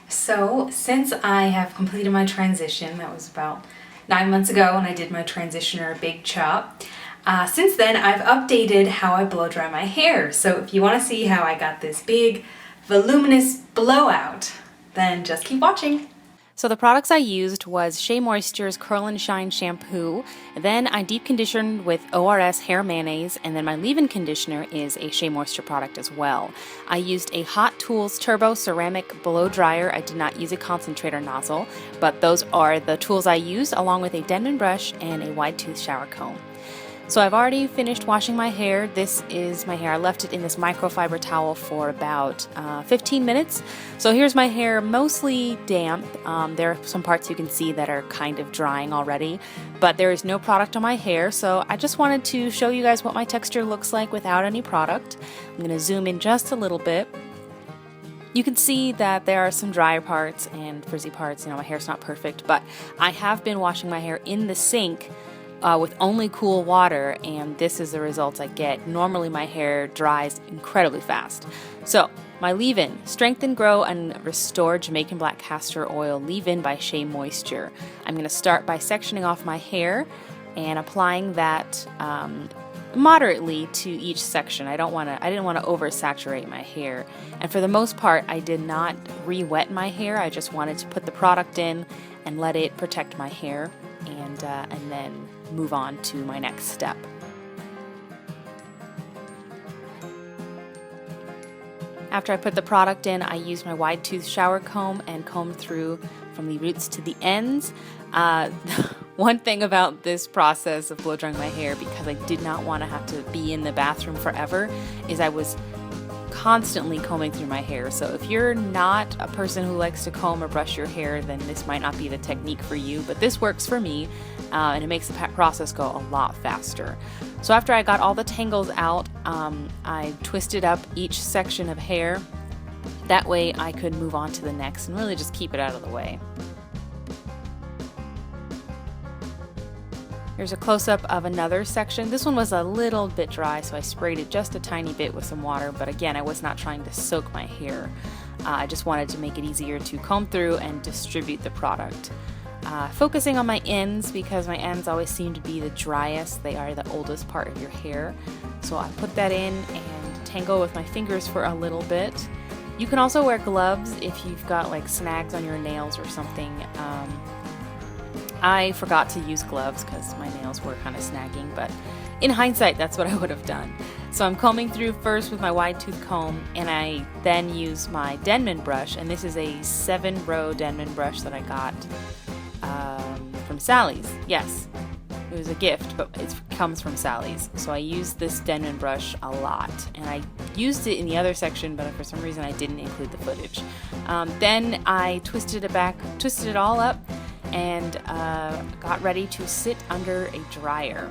So since I have completed my transition, that was about 9 months ago when I did my transition or a big chop, since then I've updated how I blow dry my hair. So if you want to see how I got this big voluminous blowout, then just keep watching. So the products I used was Shea Moisture's Curl and Shine shampoo, then I deep conditioned with ORS Hair Mayonnaise, and then my leave-in conditioner is a Shea Moisture product as well. I used a HotTools TurboCeramic blow dryer. I did not use a concentrator nozzle, but those are the tools I used, along with a Denman brush and a wide tooth shower comb. So I've already finished washing my hair. This is my hair. I left it in this microfiber towel for about 15 minutes. So here's my hair, mostly damp. There are some parts you can see that are kind of drying already, but there is no product on my hair. So I just wanted to show you guys what my texture looks like without any product. I'm going to zoom in just a little bit. You can see that there are some drier parts and frizzy parts. You know, my hair's not perfect, but I have been washing my hair in the sink with only cool water, and this is the results I get. Normally my hair dries incredibly fast. So my leave-in, Strengthen, Grow, and Restore Jamaican Black Castor Oil Leave-In by Shea Moisture. I'm going to start by sectioning off my hair and applying that moderately to each section. I didn't want to oversaturate my hair, and for the most part I did not re-wet my hair. I just wanted to put the product in and let it protect my hair, and then move on to my next step. After I put the product in, I used my wide tooth shower comb and combed through from the roots to the ends. One thing about this process of blow drying my hair, because I did not want to have to be in the bathroom forever, is I was constantly combing through my hair. So if you're not a person who likes to comb or brush your hair, then this might not be the technique for you, but this works for me, and it makes the process go a lot faster. So after I got all the tangles out, I twisted up each section of hair. That way I could move on to the next and really just keep it out of the way. Here's a close-up of another section. This one was a little bit dry, so I sprayed it just a tiny bit with some water, but again, I was not trying to soak my hair. I just wanted to make it easier to comb through and distribute the product. Focusing on my ends, because my ends always seem to be the driest. They are the oldest part of your hair. So I put that in and tangle with my fingers for a little bit. You can also wear gloves if you've got like snags on your nails or something. I forgot to use gloves because my nails were kind of snagging, but in hindsight, that's what I would have done. So I'm combing through first with my wide tooth comb, and I then use my Denman brush, and this is a 7-row Denman brush that I got from Sally's. Yes, it was a gift, but it comes from Sally's. So I used this Denman brush a lot, and I used it in the other section, but for some reason I didn't include the footage. Then I twisted it all up, and got ready to sit under a dryer.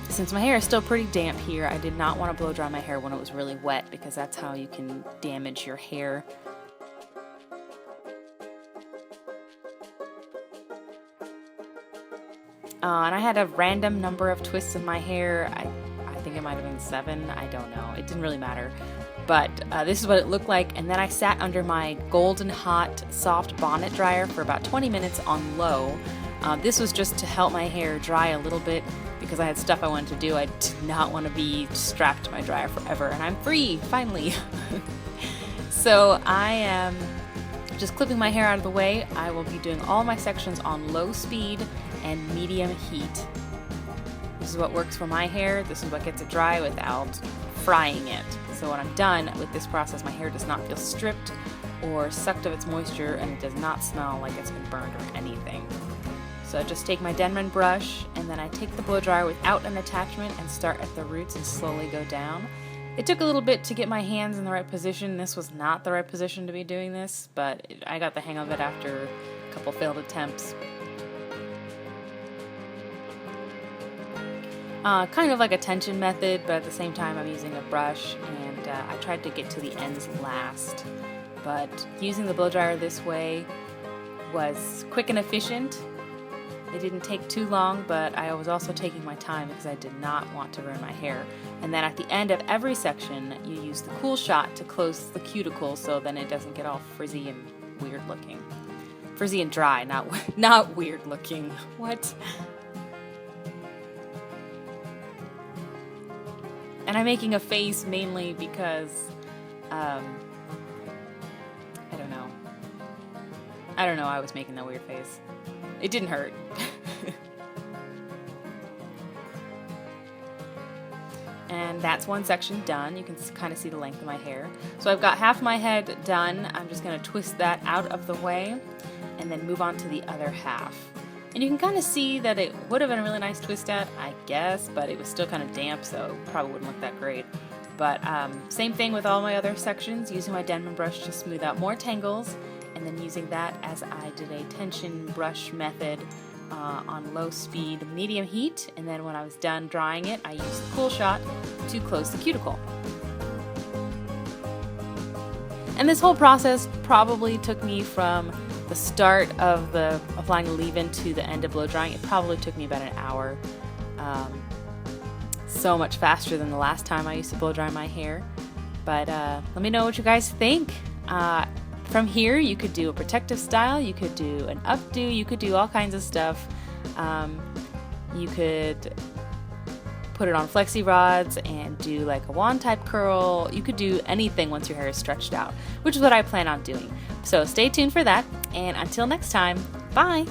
Since my hair is still pretty damp here, I did not want to blow dry my hair when it was really wet, because that's how you can damage your hair. And I had a random number of twists in my hair. I think it might have been 7, I don't know. It didn't really matter. But this is what it looked like, and then I sat under my golden hot soft bonnet dryer for about 20 minutes on low. This was just to help my hair dry a little bit, because I had stuff I wanted to do. I did not want to be strapped to my dryer forever, and I'm free, finally. So I am just clipping my hair out of the way. I will be doing all my sections on low speed and medium heat. This is what works for my hair. This is what gets it dry without frying it. So when I'm done with this process, my hair does not feel stripped or sucked of its moisture, and it does not smell like it's been burned or anything. So I just take my Denman brush, and then I take the blow dryer without an attachment and start at the roots and slowly go down. It took a little bit to get my hands in the right position. This was not the right position to be doing this, but I got the hang of it after a couple failed attempts. Kind of like a tension method, but at the same time I'm using a brush, and I tried to get to the ends last. But using the blow dryer this way was quick and efficient. It didn't take too long, but I was also taking my time because I did not want to ruin my hair. And then at the end of every section, you use the cool shot to close the cuticle so then it doesn't get all frizzy and weird looking. Frizzy and dry, not weird looking. What? And I'm making a face mainly because, I don't know. I don't know, I was making that weird face. It didn't hurt. And that's one section done. You can kind of see the length of my hair. So I've got half my head done. I'm just going to twist that out of the way and then move on to the other half. And you can kind of see that it would have been a really nice twist out, I guess, but it was still kind of damp, so it probably wouldn't look that great. But same thing with all my other sections, using my Denman brush to smooth out more tangles, and then using that as I did a tension brush method on low speed, medium heat, and then when I was done drying it, I used the cool shot to close the cuticle. And this whole process probably took me from the start of the applying the leave-in to the end of blow drying. It probably took me about an hour. So much faster than the last time I used to blow dry my hair. But let me know what you guys think. From here, you could do a protective style, you could do an updo, you could do all kinds of stuff. You could put it on flexirods and do like a wand type curl. You could do anything once your hair is stretched out, which is what I plan on doing. So stay tuned for that, and until next time, bye!